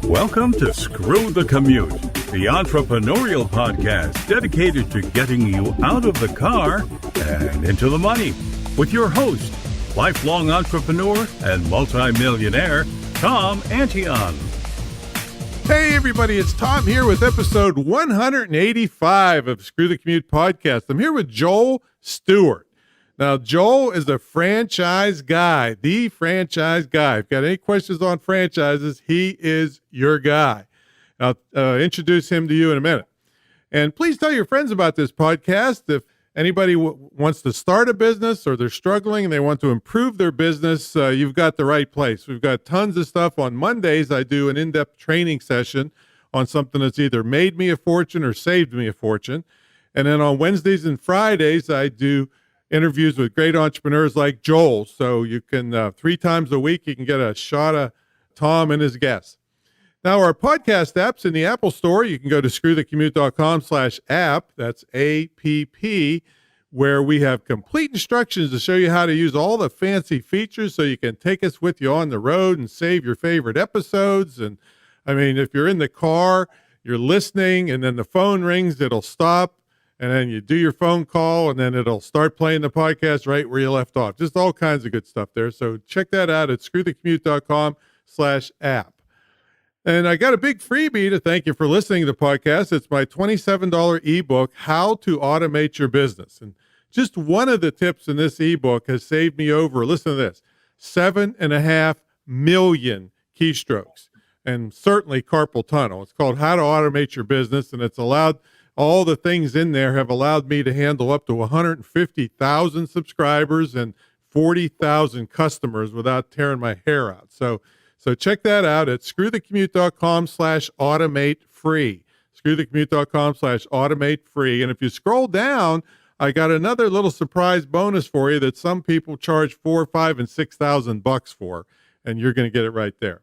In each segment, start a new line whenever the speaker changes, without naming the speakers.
Welcome to Screw the Commute, the entrepreneurial podcast dedicated to getting you out of the car and into the money. With your host, lifelong entrepreneur and multimillionaire, Tom Antion.
Hey everybody, it's Tom here with episode 185 of Screw the Commute podcast. I'm here with Joel Stewart. Now, Joel is a franchise guy, the franchise guy. If you've got any questions on franchises, he is your guy. I'll introduce him to you in a minute. And please tell your friends about this podcast. If anybody wants to start a business or they're struggling and they want to improve their business, you've got the right place. We've got tons of stuff. On Mondays, I do an in-depth training session on something that's either made me a fortune or saved me a fortune. And then on Wednesdays and Fridays, I do interviews with great entrepreneurs like Joel. So you can, 3 times a week, you can get a shot of Tom and his guests. Now, our podcast app's in the Apple Store. You can go to screwthecommute.com/app. That's APP, where we have complete instructions to show you how to use all the fancy features so you can take us with you on the road and save your favorite episodes. And I mean, if you're in the car, you're listening, and then the phone rings, it'll stop. And then you do your phone call, and then it'll start playing the podcast right where you left off. Just all kinds of good stuff there. So check that out at screwthecommute.com/app. And I got a big freebie to thank you for listening to the podcast. It's my $27 ebook, How to Automate Your Business. And just one of the tips in this ebook has saved me over, listen to this, 7.5 million keystrokes, and certainly carpal tunnel. It's called How to Automate Your Business, and it's allowed, all the things in there have allowed me to handle up to 150,000 subscribers and 40,000 customers without tearing my hair out. So check that out at screwthecommute.com/automate free. Screwthecommute.com/automate free. And if you scroll down, I got another little surprise bonus for you that some people charge $4,000, $5,000, and $6,000 for, and you're going to get it right there.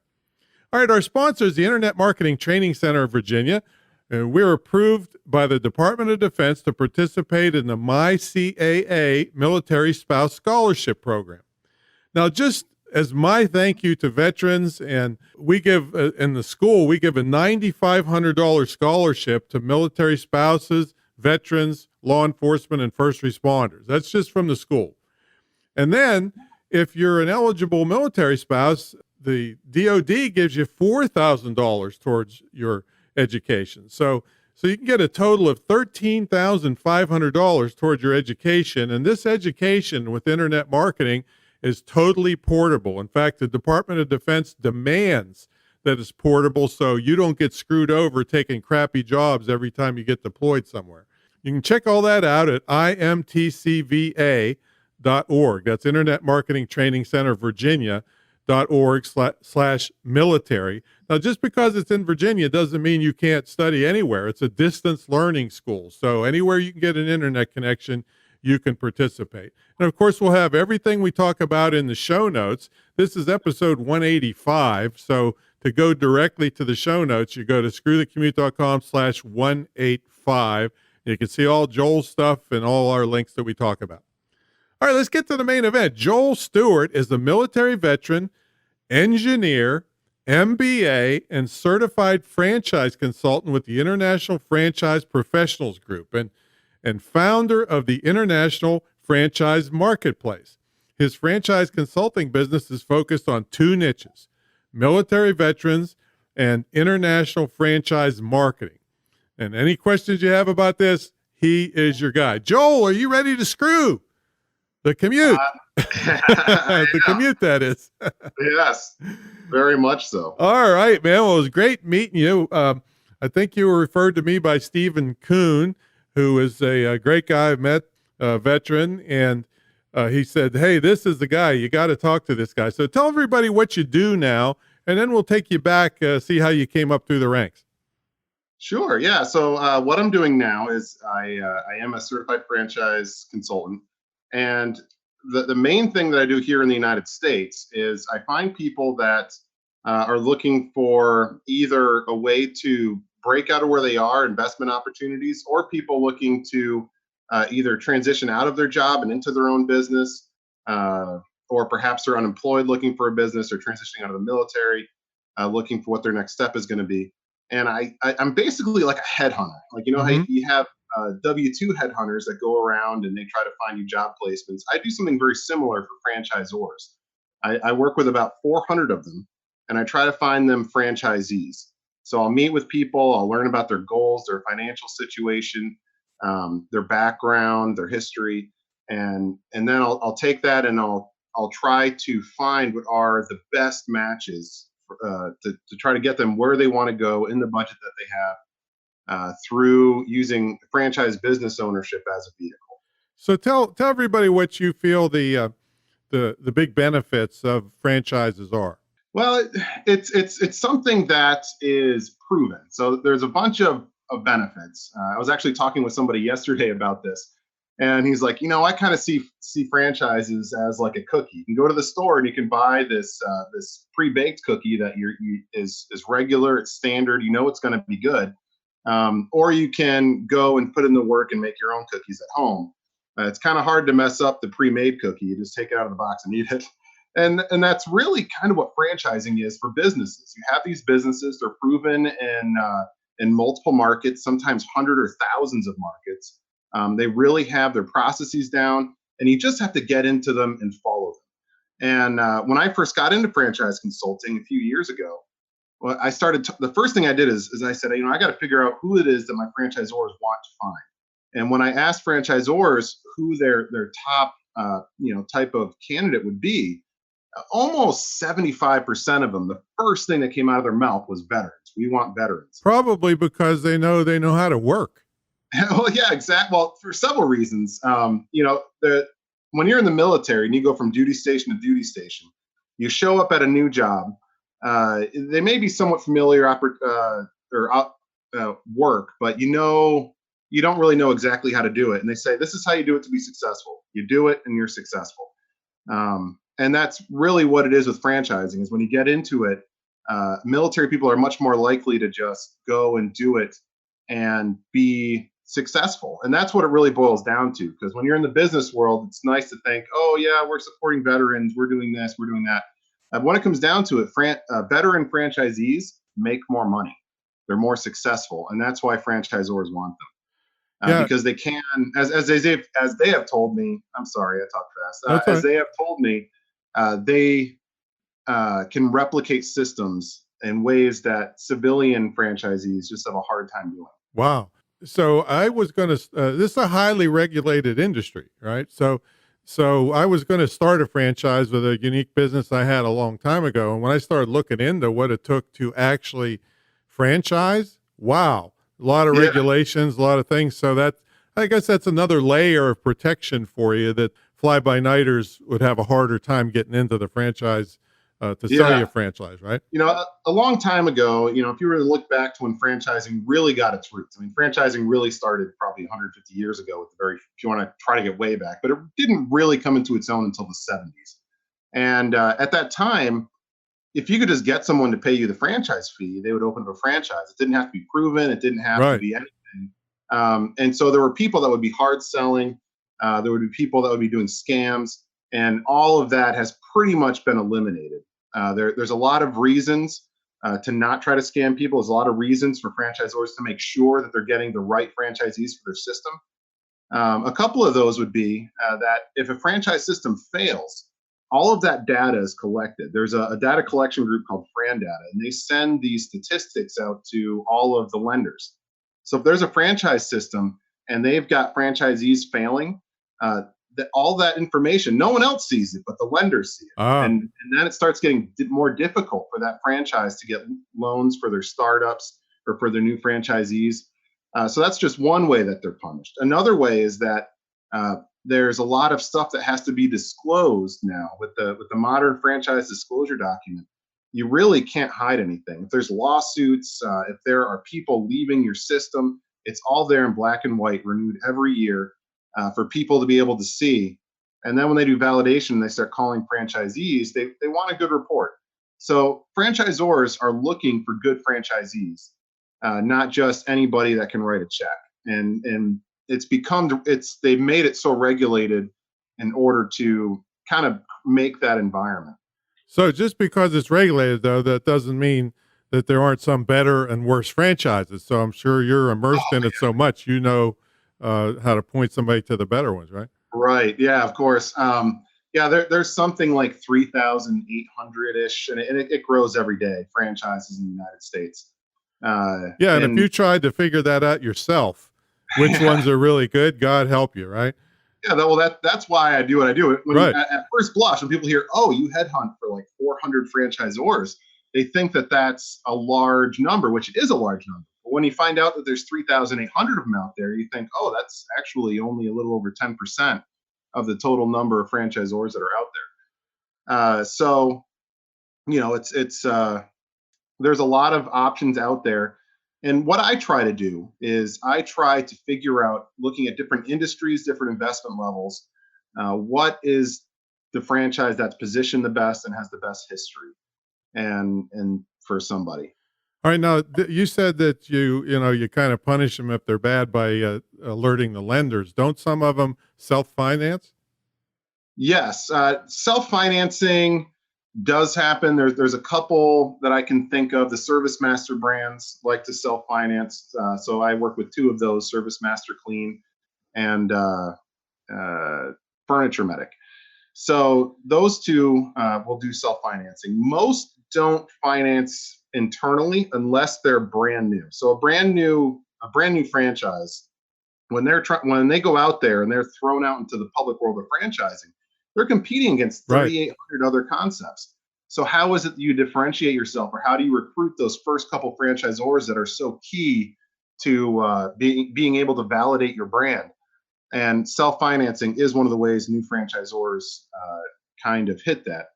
All right, our sponsor is the Internet Marketing Training Center of Virginia. And we're approved by the Department of Defense to participate in the MyCAA Military Spouse Scholarship Program. Now, just as my thank you to veterans, and we give, in the school, we give a $9,500 scholarship to military spouses, veterans, law enforcement, and first responders. That's just from the school. And then, if you're an eligible military spouse, the DOD gives you $4,000 towards your education. So you can get a total of $13,500 towards your education. And this education with internet marketing is totally portable. In fact, the Department of Defense demands that it's portable so you don't get screwed over taking crappy jobs every time you get deployed somewhere. You can check all that out at imtcva.org. That's Internet Marketing Training Center Virginia.org/military. Now, just because it's in Virginia doesn't mean you can't study anywhere. It's a distance learning school. So anywhere you can get an internet connection, you can participate. And of course, we'll have everything we talk about in the show notes. This is episode 185. So to go directly to the show notes, you go to screwthecommute.com/185. You can see all Joel's stuff and all our links that we talk about. All right, let's get to the main event. Joel Stewart is a military veteran, engineer, MBA, and certified franchise consultant with the International Franchise Professionals Group and founder of the International Franchise Marketplace. His franchise consulting business is focused on 2 niches, military veterans and international franchise marketing. And any questions you have about this, he is your guy. Joel, are you ready to screw the commute? The commute, that is.
Yes, very much so.
All right, man. Well, it was great meeting you. I think you were referred to me by Stephen Kuhn, who is a great guy I've met, a veteran, and he said, hey, this is the guy. You got to talk to this guy. So tell everybody what you do now, and then we'll take you back, see how you came up through the ranks.
Sure, yeah. So what I'm doing now is I am a certified franchise consultant. And the main thing that I do here in the United States is I find people that are looking for either a way to break out of where they are, investment opportunities, or people looking to either transition out of their job and into their own business, or perhaps they're unemployed looking for a business or transitioning out of the military. looking for what their next step is going to be. And I'm basically like a headhunter. Like, you know, how
Hmm.
you have W-2 headhunters that go around and they try to find you job placements. I do something very similar for franchisors. I work with about 400 of them, and I try to find them franchisees. So I'll meet with people, I'll learn about their goals, their financial situation, their background, their history, and then I'll take that and I'll try to find what are the best matches to try to get them where they want to go in the budget that they have through using franchise business ownership as a vehicle.
So tell everybody what you feel the big benefits of franchises are.
Well, it's something that is proven. So there's a bunch of benefits. I was actually talking with somebody yesterday about this, and he's like, you know, I kind of see franchises as like a cookie. You can go to the store and you can buy this pre-baked cookie that is regular, it's standard. You know it's going to be good, or you can go and put in the work and make your own cookies at home. It's kind of hard to mess up the pre-made cookie. You just take it out of the box and eat it. And that's really kind of what franchising is for businesses. You have these businesses; they're proven in multiple markets, sometimes hundreds or thousands of markets. They really have their processes down, and you just have to get into them and follow them. And when I first got into franchise consulting a few years ago, well, the first thing I did is I said, you know, I got to figure out who it is that my franchisors want to find. And when I asked franchisors who their top type of candidate would be, almost 75% of them, the first thing that came out of their mouth was veterans. We want veterans.
Probably because they know how to work.
Well, yeah, exactly. Well, for several reasons. When you're in the military and you go from duty station to duty station, you show up at a new job. They may be somewhat familiar work, but you don't really know exactly how to do it. And they say, this is how you do it to be successful. You do it and you're successful. And that's really what it is with franchising is when you get into it, military people are much more likely to just go and do it and be successful. And that's what it really boils down to. Because when you're in the business world, it's nice to think, oh, yeah, we're supporting veterans. We're doing this. We're doing that. When it comes down to it, veteran franchisees make more money. They're more successful. And that's why franchisors want them.
Yeah.
Because they can, as they have told me, I'm sorry, I talk fast.
Okay.
As they have told me, they can replicate systems in ways that civilian franchisees just have a hard time doing.
Wow. So I was going to, this is a highly regulated industry, right? So I was going to start a franchise with a unique business I had a long time ago. And when I started looking into what it took to actually franchise, wow, a lot of regulations, a lot of things. So I guess that's another layer of protection for you that fly-by-nighters would have a harder time getting into the franchise to sell you a franchise, right?
You know, a long time ago, you know, if you were to look back to when franchising really got its roots, I mean, franchising really started probably 150 years ago with if you want to try to get way back, but it didn't really come into its own until the 70s. And at that time, if you could just get someone to pay you the franchise fee, they would open up a franchise. It didn't have to be proven. It didn't have to be anything. And so there were people that would be hard selling. There would be people that would be doing scams. And all of that has pretty much been eliminated. There's a lot of reasons to not try to scam people. There's a lot of reasons for franchisors to make sure that they're getting the right franchisees for their system. A couple of those would be that if a franchise system fails, all of that data is collected. There's a data collection group called FranData, and they send these statistics out to all of the lenders. So if there's a franchise system and they've got franchisees failing, all that information, no one else sees it, but the lenders see it. And then it starts getting more difficult for that franchise to get loans for their startups or for their new franchisees. So that's just one way that they're punished. Another way is that there's a lot of stuff that has to be disclosed now with the modern franchise disclosure document. You really can't hide anything. If there's lawsuits, if there are people leaving your system, it's all there in black and white, renewed every year for people to be able to see. And then when they do validation, they start calling franchisees, they want a good report. So franchisors are looking for good franchisees, not just anybody that can write a check. And they've made it so regulated in order to kind of make that environment.
So just because it's regulated, though, that doesn't mean that there aren't some better and worse franchises. So I'm sure you're immersed in it so much, you know, how to point somebody to the better ones, right?
Right. Yeah, of course. Yeah, there's something like 3,800-ish, and it grows every day, franchises in the United States.
Yeah, and if
And
you tried to figure that out yourself, which
yeah,
ones are really good, God help you, right?
yeah, well, that's why I do what I do. When
Right.
at first blush, when people hear, "Oh, you headhunt for like 400 franchisors," they think that that's a large number, which it is a large number. But when you find out that there's 3,800 of them out there, you think, "Oh, that's actually only a little over 10% of the total number of franchisors that are out there." So it's there's a lot of options out there. And what I try to do is I try to figure out, looking at different industries, different investment levels, what is the franchise that's positioned the best and has the best history, and for somebody.
All right. Now, you said that you kind of punish them if they're bad by alerting the lenders. Don't some of them self-finance?
Yes, self-financing does happen. There's a couple that I can think of. The Service Master brands like to self-finance, so I work with two of those: Service Master Clean and Furniture Medic. So those two will do self-financing. Most don't finance internally unless they're brand new. So a brand new franchise, when they go out there and they're thrown out into the public world of franchising, they're competing against
Right.
3,800 other concepts. So how is it that you differentiate yourself, or how do you recruit those first couple franchisors that are so key to being able to validate your brand? And self-financing is one of the ways new franchisors kind of hit that.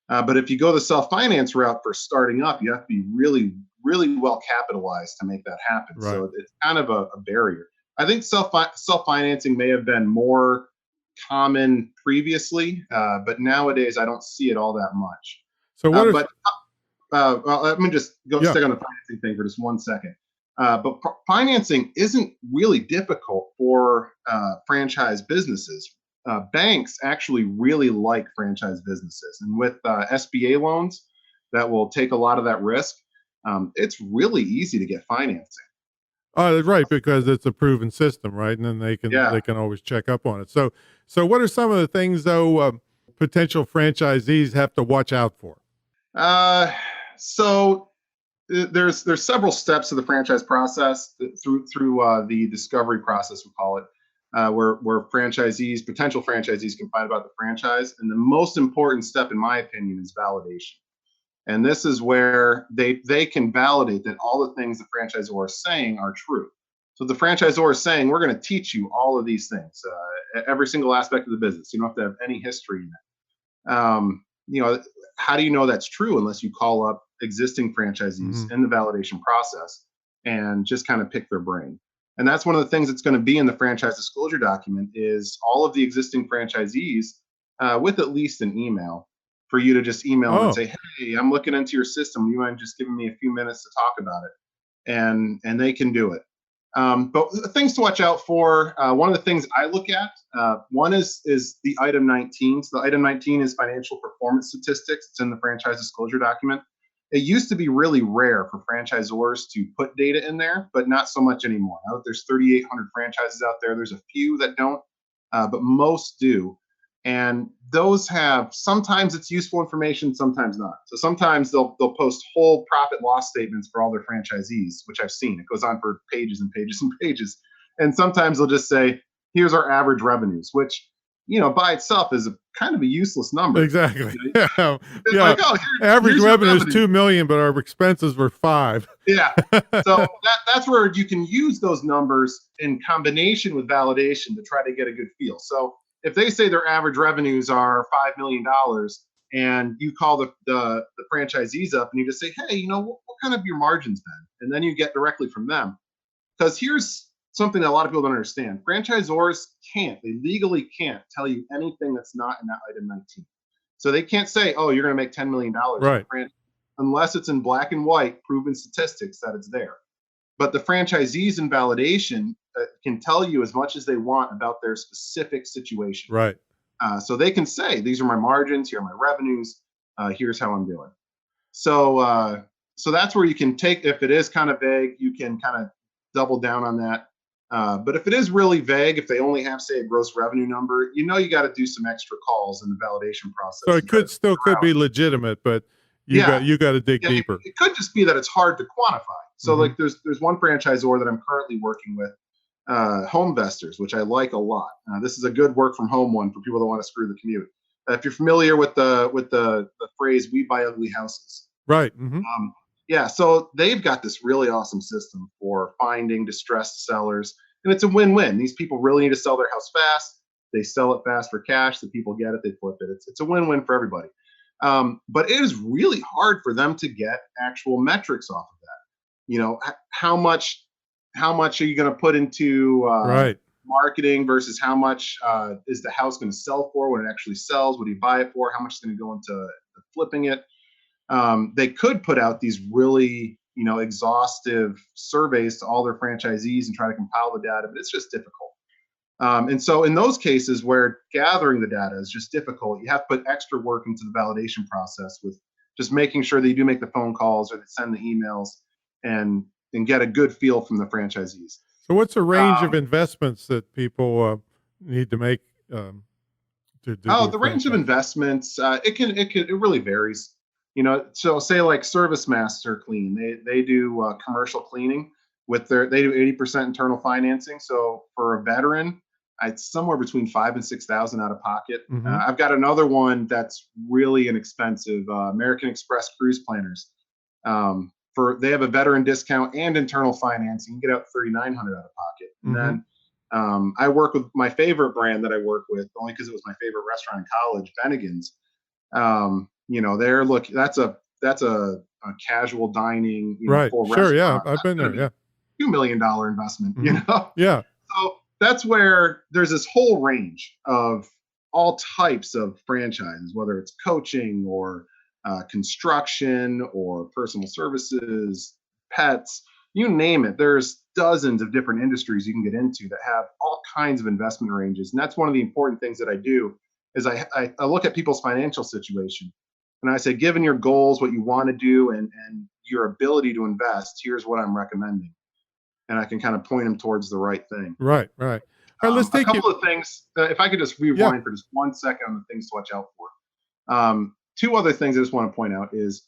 But if you go the self-finance route for starting up, you have to be really, really well capitalized to make that happen.
Right.
So it's kind of a barrier. I think self-financing may have been more common previously, but nowadays I don't see it all that much.
So what if,
But well, let me just go
yeah.
stick on the financing thing for just 1 second. But financing isn't really difficult for franchise businesses. Banks actually really like franchise businesses, and with SBA loans that will take a lot of that risk, it's really easy to get financing.
Right, because it's a proven system, right? And then they can
Yeah.
always check up on it. So what are some of the things though potential franchisees have to watch out for?
Uh, so there's several steps to the franchise process through the discovery process, we call it, where potential franchisees can find about the franchise. And the most important step, in my opinion, is validation. And this is where they can validate that all the things the franchisor is saying are true. So the franchisor is saying, we're going to teach you all of these things, every single aspect of the business. You don't have to have any history in it. How do you know that's true unless you call up existing franchisees
Hmm.
in the validation process and just kind of pick their brain? And that's one of the things that's going to be in the franchise disclosure document, is all of the existing franchisees, with at least an email, for you to just email them and
Oh,
say, hey, I'm looking into your system. You mind just giving me a few minutes to talk about it? And they can do it. But things to watch out for. One of the things I look at, one is the item 19. So the item 19 is financial performance statistics. It's in the franchise disclosure document. It used to be really rare for franchisors to put data in there, but not so much anymore. Now that there's 3,800 franchises out there, there's a few that don't, but most do. And those have, sometimes it's useful information, sometimes not. So sometimes they'll post whole profit loss statements for all their franchisees, which I've seen. It goes on for pages and pages and pages. And sometimes they'll just say, here's our average revenues, which, by itself is a kind of a useless number.
exactly.
You know,
Yeah.
it's
Yeah.
like, oh,
Average
here's your
revenue is
revenue.
2 million, but our expenses were 5.
Yeah. So that's where you can use those numbers in combination with validation to try to get a good feel. So if they say their average revenues are $5 million, and you call the franchisees up and you just say, hey, what kind of your margins been? And then you get directly from them. Because here's something that a lot of people don't understand. Franchisors they legally can't tell you anything that's not in that item 19. So they can't say, oh, you're going to make $10 million on a
Right.
franchise, unless it's in black and white, proven statistics that it's there. But the franchisees in validation can tell you as much as they want about their specific situation.
Right.
So they can say, these are my margins, here are my revenues. Here's how I'm doing. So so that's where you can take, if it is kind of vague, you can kind of double down on that. But if it is really vague, if they only have, say, a gross revenue number, you got to do some extra calls in the validation
So
process
it
to try to
still
figure
could
out.
be legitimate, but
Yeah,
you got to dig
yeah,
deeper.
it could just be that it's hard to quantify. So
Hmm.
like there's one franchisor that I'm currently working with, Home Investors, which I like a lot. This is a good work from home one for people that want to screw the commute. If you're familiar with the phrase "we buy ugly houses,"
Right. Hmm.
um, yeah, so they've got this really awesome system for finding distressed sellers, and it's a win-win. These people really need to sell their house fast. They sell it fast for cash. The people get it, they flip it. It's a win-win for everybody. But it is really hard for them to get actual metrics off of that. How much are you going to put into
Right.
marketing versus how much is the house going to sell for when it actually sells? What do you buy it for? How much is going to go into flipping it? They could put out these really exhaustive surveys to all their franchisees and try to compile the data, but it's just difficult. And so in those cases where gathering the data is just difficult, you have to put extra work into the validation process with just making sure that you do make the phone calls or that send the emails and get a good feel from the franchisees.
So what's the range of
Um,
investments that people need to make to
oh,
do a
the range of
franchise?
investments, it really varies. So say like Service Master Clean, they do commercial cleaning they do 80% internal financing. So for a veteran, it's somewhere between 5 and 6 thousand out of pocket.
Hmm.
I've got another one that's really inexpensive, American Express Cruise Planners. For They have a veteran discount and internal financing. You can get out 3,900 out of pocket, and
Hmm.
then I work with my favorite brand that I work with only because it was my favorite restaurant in college, Bennigan's. They're look that's a casual dining,
Right.
full
Sure. Yeah.
restaurant.
I've
That's
been
going
there.
to be
Yeah.
$2 million investment.
Hmm. Yeah.
So that's where there's this whole range of all types of franchises, whether it's coaching or construction or personal services, pets, you name it. There's dozens of different industries you can get into that have all kinds of investment ranges. And that's one of the important things that I do is I look at people's financial situation and I say, given your goals, what you want to do, and your ability to invest, here's what I'm recommending. And I can kind of point them towards the right thing.
Right. Right. All right. Let's
A
take you.
couple of things, if I could just
Yeah.
rewind for just 1 second on the things to watch out for. Two other things I just want to point out is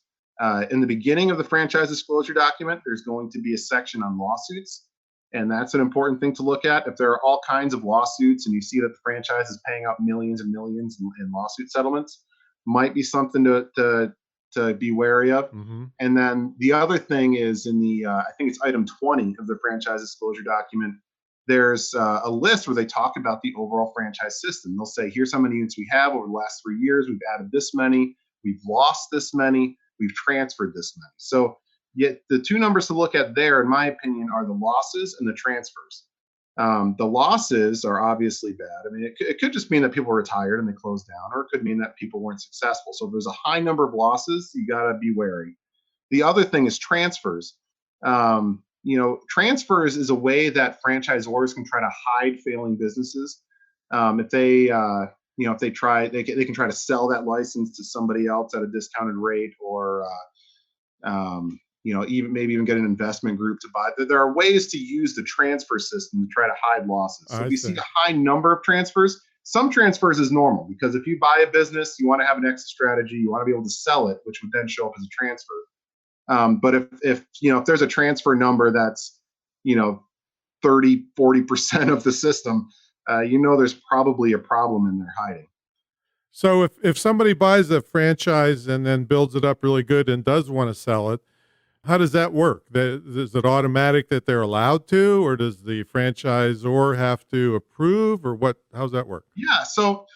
in the beginning of the franchise disclosure document, there's going to be a section on lawsuits. And that's an important thing to look at. If there are all kinds of lawsuits and you see that the franchise is paying out millions and millions in lawsuit settlements, might be something to be wary of.
Hmm.
And then the other thing is in I think it's item 20 of the franchise disclosure document, there's a list where they talk about the overall franchise system. They'll say, here's how many units we have over the last 3 years. We've added this many. We've lost this many. We've transferred this many. So yet the two numbers to look at there, in my opinion, are the losses and the transfers. The losses are obviously bad. I mean, it could just mean that people retired and they closed down, or it could mean that people weren't successful. So if there's a high number of losses, you got to be wary. The other thing is transfers. Transfers is a way that franchisors can try to hide failing businesses. If they, if they try, they can try to sell that license to somebody else at a discounted rate, or even maybe even get an investment group to buy. There are ways to use the transfer system to try to hide losses. So
I
if you see
see.
a high number of transfers, some transfers is normal, because if you buy a business, you want to have an exit strategy, you want to be able to sell it, which would then show up as a transfer. But if there's a transfer number that's, 30-40% of the system, there's probably a problem in there hiding.
So if somebody buys a franchise and then builds it up really good and does want to sell it, how does that work? Is it automatic that they're allowed to, or does the franchisor have to approve, or what? How's that work?
Yeah. So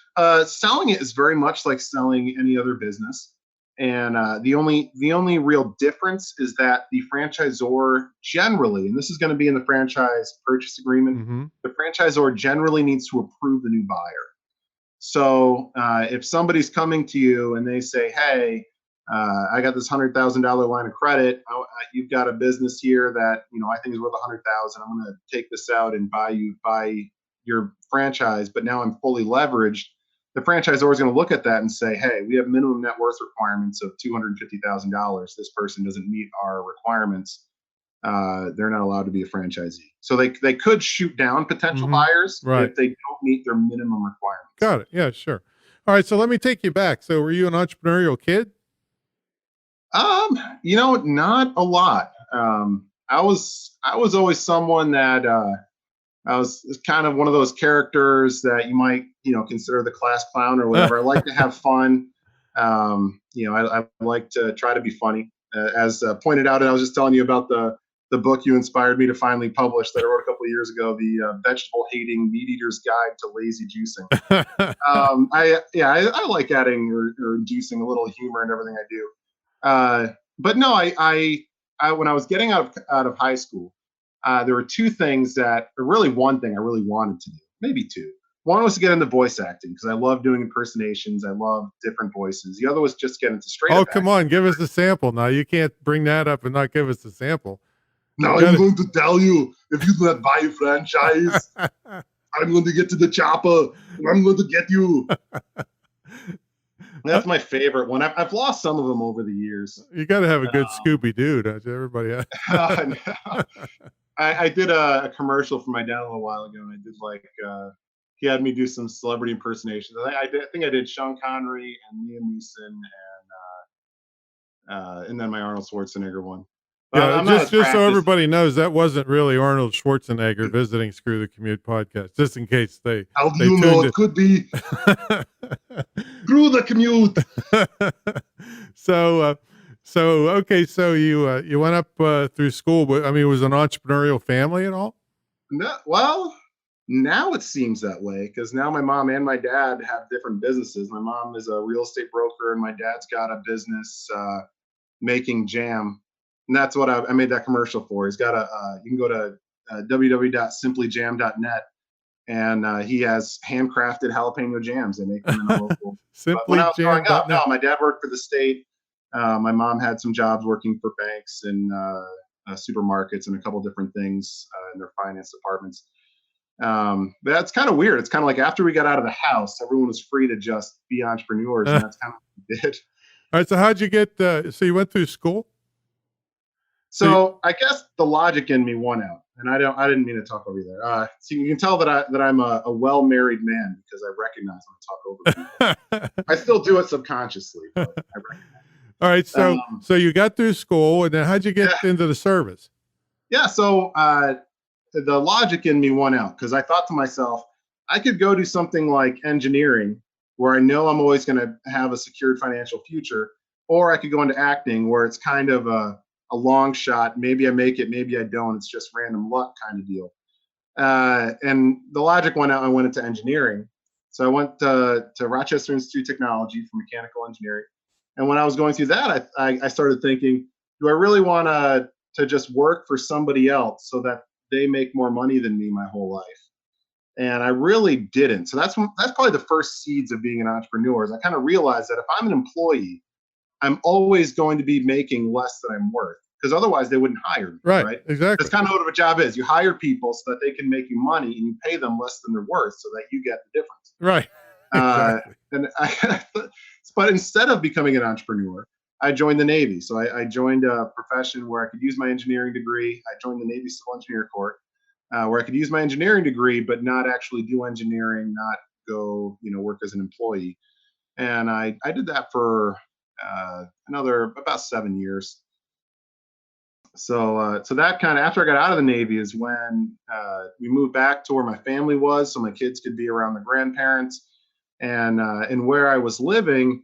selling it is very much like selling any other business. And the only real difference is that the franchisor generally, and this is going to be in the franchise purchase agreement,
Hmm.
the franchisor generally needs to approve the new buyer. So if somebody's coming to you and they say, "Hey, I got this $100,000 line of credit. You've got a business here that I think is worth 100,000. I'm going to take this out and buy your franchise, but now I'm fully leveraged." The the franchisor is going to look at that and say, hey, we have minimum net worth requirements of $250,000. This person doesn't meet our requirements. They're not allowed to be a franchisee. So they could shoot down potential buyers
Right.
if they don't meet their minimum requirements.
Got it. Yeah, sure. All right. So let me take you back. So were you an entrepreneurial kid?
Not a lot. I was always someone that I was kind of one of those characters that you might, consider the class clown or whatever. I like to have fun. I like to try to be funny. As pointed out, and I was just telling you about the book you inspired me to finally publish that I wrote a couple of years ago, the Vegetable Hating Meat Eater's Guide to Lazy Juicing. I like adding or inducing a little humor in everything I do. But no, I when I was getting out of high school, there were two things really one thing I really wanted to do, maybe two. One was to get into voice acting because I love doing impersonations. I love different voices. The other was just get into straight up
Come on, give us a sample. Now you can't bring that up and not give us a sample.
Now I'm going to tell you, if you do not buy a franchise, I'm going to get to the chopper and I'm going to get you. That's my favorite one. I've lost some of them over the years.
You got to have a good Scooby-Doo, don't you? Everybody.
No. I did a commercial for my dad a little while ago, and I did he had me do some celebrity impersonations. I think I did Sean Connery and Liam Neeson and then my Arnold Schwarzenegger one.
Yeah, just so everybody knows, that wasn't really Arnold Schwarzenegger visiting Screw the Commute podcast, just in case they.
How do you know it could be Screw the Commute?
So you went up through school, but I mean, was it an entrepreneurial family at all?
No, well, now it seems that way because now my mom and my dad have different businesses. My mom is a real estate broker, and my dad's got a business making jam. And that's what I made that commercial for. He's got you can go to www.simplyjam.net, and he has handcrafted jalapeno jams. They make them in a local.
Simplyjam.net.
No, my dad worked for the state. My mom had some jobs working for banks and supermarkets and a couple different things in their finance departments. But that's kind of weird. It's kind of like after we got out of the house, everyone was free to just be entrepreneurs, and that's kind of what we did.
All right. So how'd you get? So you went through school?
So I guess the logic in me won out, and I didn't mean to talk over you there. So you can tell that I'm a well-married man because I recognize when I talk over people. I still do it subconsciously, but I recognize.
All right. So you got through school, and then how'd you get into the service?
Yeah. So the logic in me won out because I thought to myself, I could go do something like engineering where I know I'm always going to have a secured financial future, or I could go into acting where it's kind of a long shot. Maybe I make it, maybe I don't. It's just random luck kind of deal. And the logic went out. I went into engineering. So I went to Rochester Institute of Technology for mechanical engineering. And when I was going through that, I started thinking, do I really want to just work for somebody else so that they make more money than me my whole life? And I really didn't. So that's probably the first seeds of being an entrepreneur. Is I kind of realized that if I'm an employee, I'm always going to be making less than I'm worth because otherwise they wouldn't hire me. Right.
Exactly.
That's kind of what a job is. You hire people so that they can make you money and you pay them less than they're worth so that you get the difference.
Right. Exactly.
But instead of becoming an entrepreneur, I joined the Navy. So I joined a profession where I could use my engineering degree. I joined the Navy Civil Engineer Corps, where I could use my engineering degree, but not actually do engineering, not go, work as an employee. And I did that for another about 7 years. So that kind of after I got out of the Navy is when we moved back to where my family was, so my kids could be around the grandparents. And where I was living,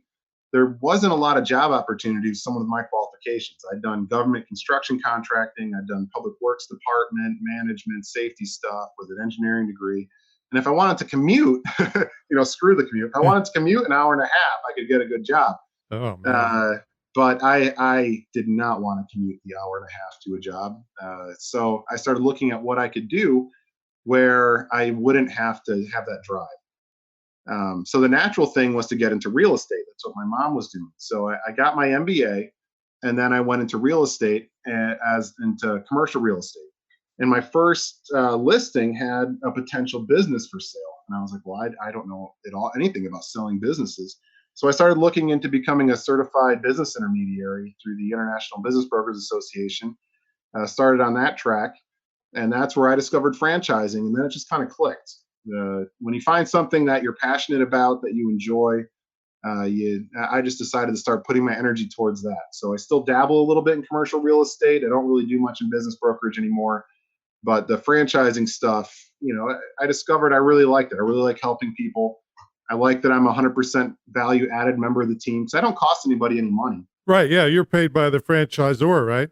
there wasn't a lot of job opportunities. Someone with my qualifications. I'd done government construction contracting. I'd done public works department, management, safety stuff with an engineering degree. And if I wanted to commute, screw the commute. If I wanted to commute an hour and a half, I could get a good job.
Oh, man.
But I did not want to commute the hour and a half to a job. So I started looking at what I could do where I wouldn't have to have that drive. So the natural thing was to get into real estate. That's what my mom was doing. So I got my MBA, and then I went into real estate into commercial real estate. And my first listing had a potential business for sale. And I was like, well, I don't know at all anything about selling businesses. So I started looking into becoming a certified business intermediary through the International Business Brokers Association. Started on that track, and that's where I discovered franchising. And then it just kind of clicked. When you find something that you're passionate about, that you enjoy, I just decided to start putting my energy towards that. So I still dabble a little bit in commercial real estate. I don't really do much in business brokerage anymore, but the franchising stuff, I discovered I really liked it. I really like helping people. I like that I'm a 100% value added member of the team because I don't cost anybody any money.
Right. Yeah. You're paid by the franchisor, right?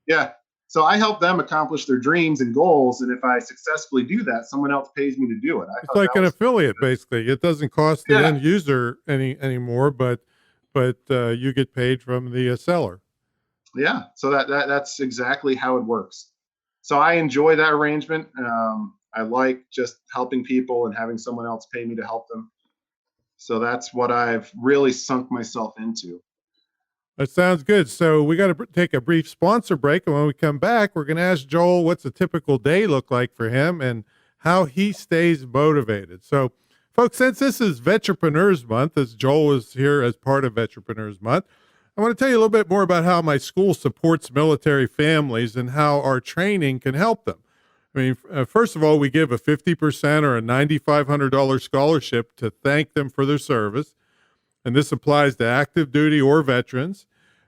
Yeah. So I help them accomplish their dreams and goals. And if I successfully do that, someone else pays me to do it.
It's like an affiliate, basically. It doesn't cost the end user anymore, but you get paid from the seller.
Yeah. So that's exactly how it works. So I enjoy that arrangement. I like just helping people and having someone else pay me to help them. So that's what I've really sunk myself into.
That sounds good. So we got to take a brief sponsor break. And when we come back, we're going to ask Joel what's a typical day look like for him and how he stays motivated. So, folks, since this is Vetrepreneurs Month, as Joel is here as part of Vetrepreneurs Month, I want to tell you a little bit more about how my school supports military families and how our training can help them. I mean, first of all, we give a 50% or a $9,500 scholarship to thank them for their service. And this applies to active duty or veterans.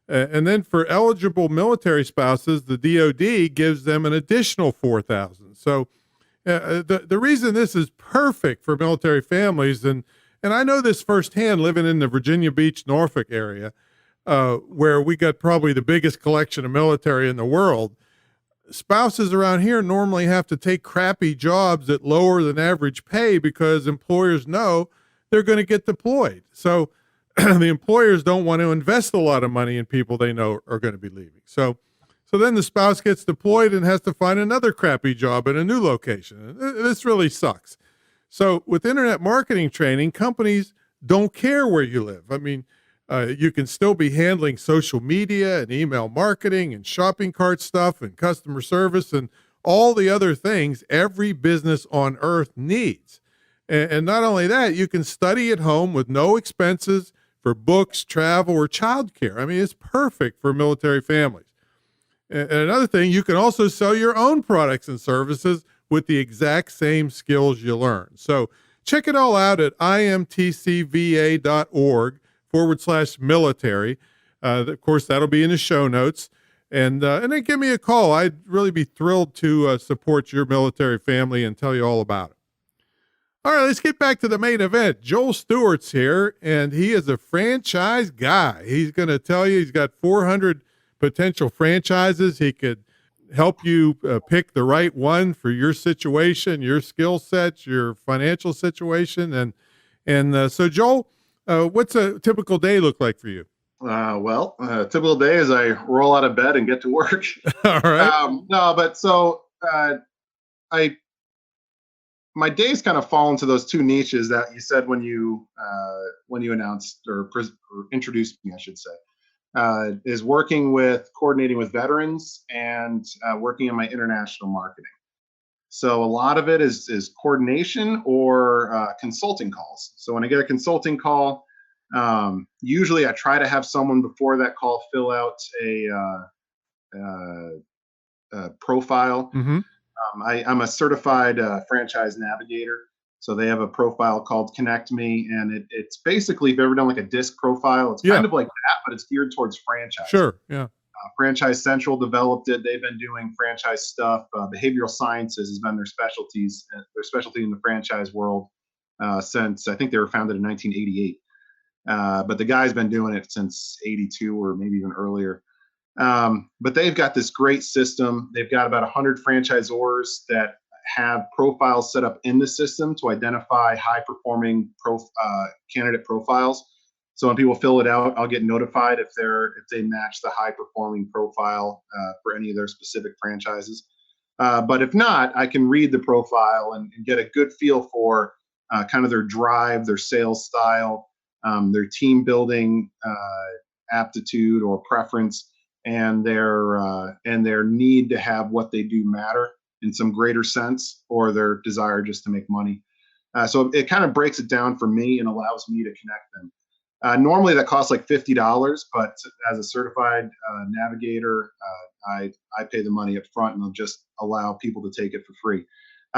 And then for eligible military spouses, the DOD gives them an additional $4,000. So the reason this is perfect for military families, and I know this firsthand living in the Virginia Beach, Norfolk area, where we got probably the biggest collection of military in the world. Spouses around here normally have to take crappy jobs at lower than average pay because employers know they're going to get deployed. So the employers don't want to invest a lot of money in people they know are going to be leaving. So then the spouse gets deployed and has to find another crappy job in a new location. This really sucks. So with internet marketing training, companies don't care where you live. I mean, you can still be handling social media and email marketing and shopping cart stuff and customer service and all the other things every business on earth needs. And not only that, you can study at home with no expenses for books, travel, or childcare. I mean, it's perfect for military families. And another thing, you can also sell your own products and services with the exact same skills you learn. So check it all out at imtcva.org/military. Of course, that'll be in the show notes. And then give me a call. I'd really be thrilled to support your military family and tell you all about it. All right, let's get back to the main event. Joel Stewart's here, and he is a franchise guy. He's going to tell you he's got 400 potential franchises. He could help you pick the right one for your situation, your skill sets, your financial situation. And so, Joel, what's a typical day look like for you?
A typical day is I roll out of bed and get to work.
All right.
My days kind of fall into those two niches that you said when you announced or introduced me, I should say, is coordinating with veterans and working in my international marketing. So a lot of it is coordination or consulting calls. So when I get a consulting call, usually I try to have someone before that call fill out a profile.
Mm-hmm.
I'm a certified franchise navigator. So they have a profile called Connect Me. And it's basically, if you've ever done like a disc profile, it's kind of like that, but it's geared towards franchise.
Sure. Yeah.
Franchise Central developed it. They've been doing franchise stuff. Behavioral sciences has been their specialty in the franchise world since I think they were founded in 1988. But the guy's been doing it since 82 or maybe even earlier. But they've got this great system. They've got about 100 franchisors that have profiles set up in the system to identify high-performing candidate profiles. So when people fill it out, I'll get notified if they match the high-performing profile for any of their specific franchises. But if not, I can read the profile and get a good feel for kind of their drive, their sales style, their team building aptitude or preference, and their need to have what they do matter in some greater sense, or their desire just to make money. So it kind of breaks it down for me and allows me to connect them. Normally that costs like $50, but as a certified navigator, I pay the money up front and I'll just allow people to take it for free.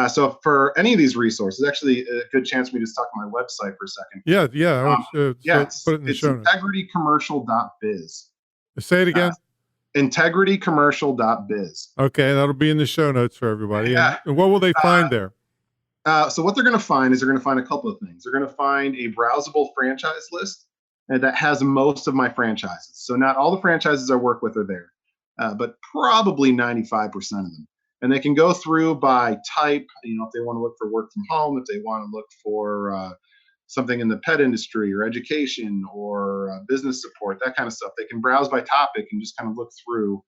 So for any of these resources, actually a good chance for me to just talk on my website for a second.
Yeah, yeah. I want you to
Yeah,
put it in the
it's
show notes.
integritycommercial.biz.
Say it again.
Integritycommercial.biz.
Okay, that'll be in the show notes for everybody. And what will they find there?
So what they're going to find is they're going to find a couple of things. They're going to find a browsable franchise list that has most of my franchises. So not all the franchises I work with are there, but probably 95% of them. And they can go through by type, if they want to look for work from home, if they want to look for something in the pet industry or education or business support, that kind of stuff. They can browse by topic and just kind of look through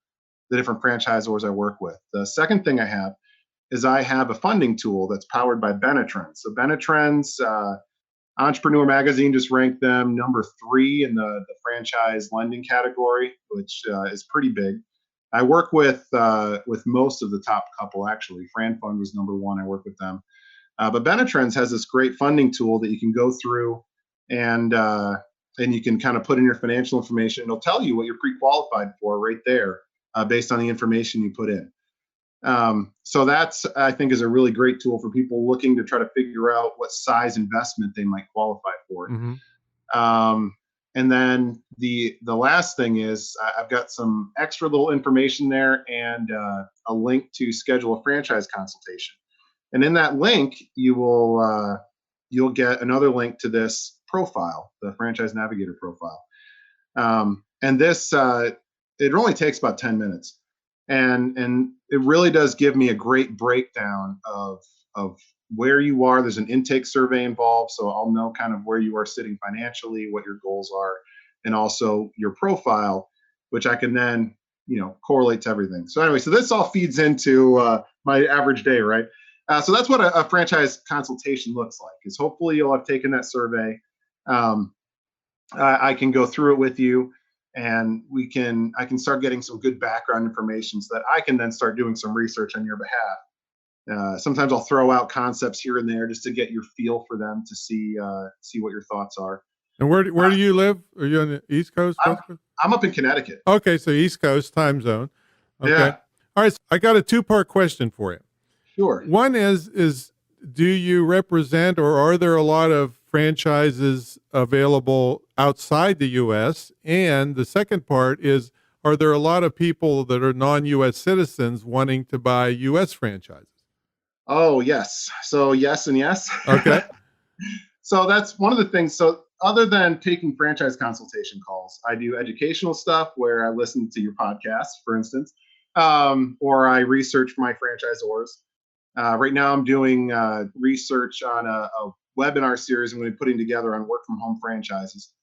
the different franchisors I work with. The second thing I have is I have a funding tool that's powered by Benetrends. So Benetrends, Entrepreneur Magazine just ranked them number 3 in the franchise lending category, which is pretty big. I work with most of the top couple, actually. Fran Fund was number 1. I work with them. But Benetrends has this great funding tool that you can go through and you can kind of put in your financial information. It'll tell you what you're pre-qualified for right there based on the information you put in. So that's, I think, is a really great tool for people looking to try to figure out what size investment they might qualify for.
Mm-hmm.
And then the last thing is I've got some extra little information there and a link to schedule a franchise consultation. And in that link, you'll get another link to this profile, the Franchise Navigator profile. And this, it only takes about 10 minutes. And it really does give me a great breakdown of where you are. There's an intake survey involved, so I'll know kind of where you are sitting financially, what your goals are, and also your profile, which I can then, correlate to everything. So anyway, so this all feeds into my average day, right? So that's what a franchise consultation looks like, is hopefully you'll have taken that survey. I can go through it with you, and I can start getting some good background information so that I can then start doing some research on your behalf. Sometimes I'll throw out concepts here and there just to get your feel for them, to see what your thoughts are.
And where do you live? Are you on the East Coast?
I'm up in Connecticut.
Okay, so East Coast time zone. Okay.
Yeah.
All right, so I got a 2-part question for you.
Sure.
One is do you represent, or are there a lot of franchises available outside the U.S.? And the second part is, are there a lot of people that are non-U.S. citizens wanting to buy U.S. franchises?
Oh, yes. So yes and yes.
Okay.
So that's one of the things. So other than taking franchise consultation calls, I do educational stuff where I listen to your podcast, for instance, or I research for my franchisors. Right now I'm doing research on a webinar series I'm going to be putting together on work from home franchises.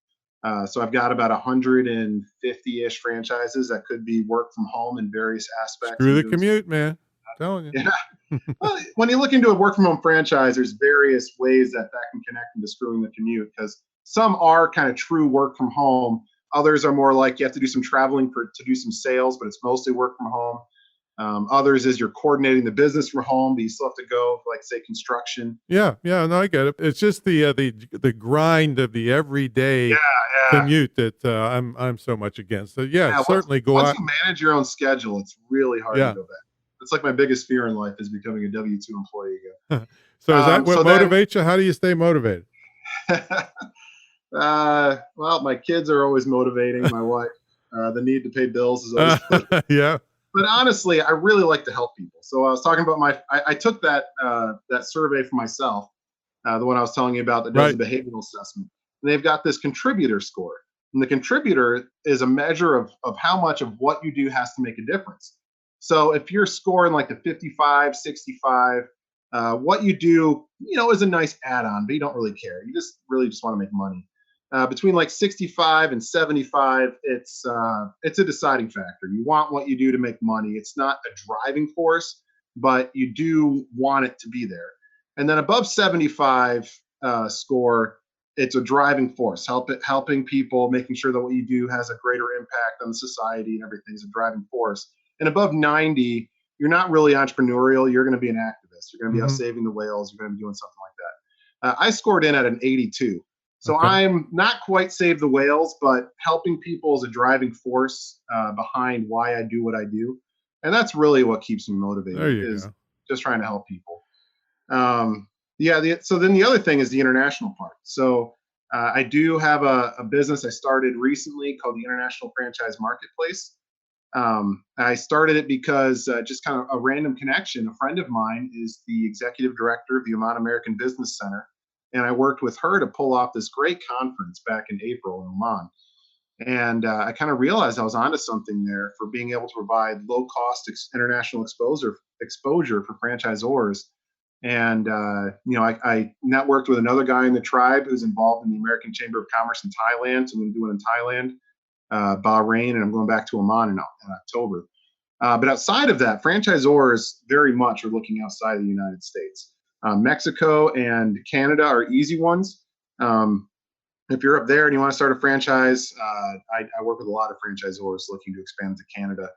So I've got about 150-ish franchises that could be work from home in various aspects.
Screw the commute, man. I'm telling you.
Yeah. Well, when you look into a work from home franchise, there's various ways that can connect into screwing the commute, because some are kind of true work from home. Others are more like you have to do some traveling to do some sales, but it's mostly work from home. Others is you're coordinating the business from home, but you still have to go for, like, say, construction.
Yeah, no, I get it. It's just the grind of the everyday commute that I'm so much against. So certainly
once you manage your own schedule, it's really hard to go back. It's like my biggest fear in life is becoming a W-2 employee again.
So is that what motivates you? How do you stay motivated?
Well, my kids are always motivating. My wife, the need to pay bills is always motivating.
Yeah.
But honestly, I really like to help people. So I was talking about I took that survey for myself, the one I was telling you about that does the behavioral assessment. And they've got this contributor score. And the contributor is a measure of how much of what you do has to make a difference. So if you're scoring like the 55, 65, what you do, is a nice add-on, but you don't really care. You just really just want to make money. Between like 65 and 75, it's a deciding factor. You want what you do to make money. It's not a driving force, but you do want it to be there. And then above 75 score, it's a driving force, helping people, making sure that what you do has a greater impact on society and everything is a driving force. And above 90, you're not really entrepreneurial. You're going to be an activist. You're going to be out saving the whales. You're going to be doing something like I scored in at an 82. So
Okay.
I'm not quite save the whales, but helping people is a driving force behind why I do what I do. And that's really what keeps me
There
motivated,
you
is
go.
just trying to help people. So then the other thing is the international part. So I do have a business I started recently called the International Franchise Marketplace. I started it because just kind of a random connection. A friend of mine is the executive director of the Oman American Business Center, and I worked with her to pull off this great conference back in April in Oman. And I kind of realized I was onto something there for being able to provide low cost international exposure for franchisors. And I networked with another guy in the tribe who's involved in the American Chamber of Commerce in Thailand. So I'm going to do it in Thailand, Bahrain, and I'm going back to Oman in October. But outside of that, franchisors very much are looking outside of the United States. Mexico and Canada are easy ones. If you're up there and you want to start a franchise, I work with a lot of franchisors looking to expand to Canada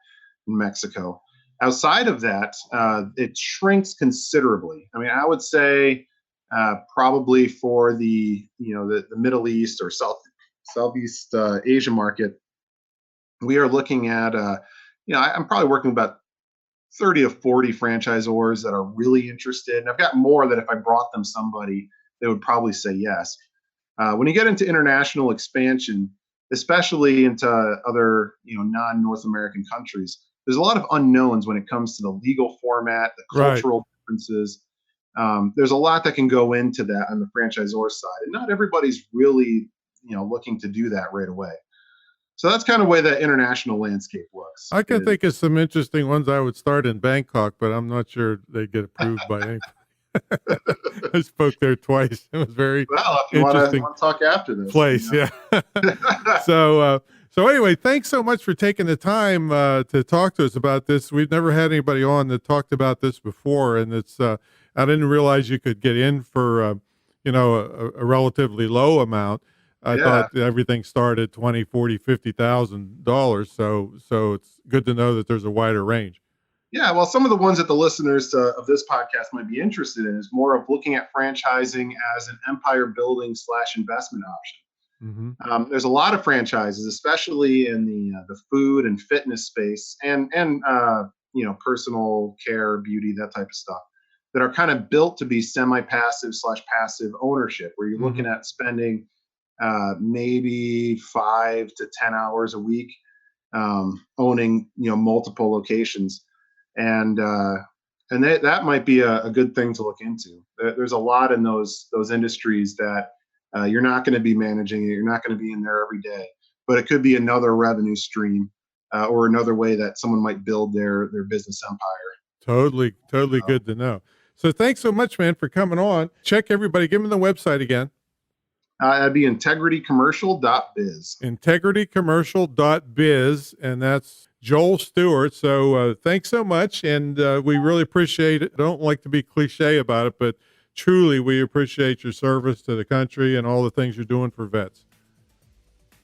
and Mexico. Outside of that, it shrinks considerably. I mean, I would say probably for the Middle East or Southeast Asia market, we are looking at I'm probably working with about 30 to 40 franchisors that are really interested. And I've got more that if I brought them somebody, they would probably say yes. When you get into international expansion, especially into other non-North American countries, there's a lot of unknowns when it comes to the legal format, the
Right.
cultural differences. There's a lot that can go into that on the franchisor side, and not everybody's really looking to do that right away. So that's kind of the way the international landscape looks.
I can think of some interesting ones I would start in Bangkok, but I'm not sure they get approved by any. I spoke there twice. It was very
Well, if you want
interesting
to talk after this,
place. Yeah. So anyway, thanks so much for taking the time to talk to us about this. We've never had anybody on that talked about this before, and it's I didn't realize you could get in for a relatively low amount. I
Yeah.
thought everything started $20,000, $40,000, $50,000. So it's good to know that there's a wider range.
Yeah, well, some of the ones that the listeners of this podcast might be interested in is more of looking at franchising as an empire building / investment option.
Mm-hmm.
There's a lot of franchises, especially in the food and fitness space, and personal care, beauty, that type of stuff, that are kind of built to be semi-passive / passive ownership, where you're looking at spending maybe 5 to 10 hours a week owning multiple locations. And that might be a good thing to look into. There's a lot in those industries that you're not going to be managing. You're not going to be in there every day, but it could be another revenue stream or another way that someone might build their business empire.
Totally good to know. So thanks so much, man, for coming on. Check everybody. Give them the website again.
That'd be integritycommercial.biz.
Integritycommercial.biz, and that's Joel Stewart. So thanks so much, and we really appreciate it. I don't like to be cliche about it, but truly we appreciate your service to the country and all the things you're doing for vets.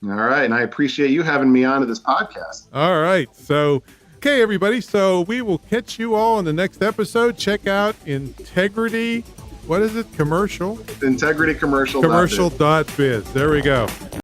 All right, and I appreciate you having me on to this podcast.
All right, so okay, everybody. So we will catch you all in the next episode. Check out Integrity. What is it? Commercial?
Integritycommercial.biz.
Commercial.biz. There we go.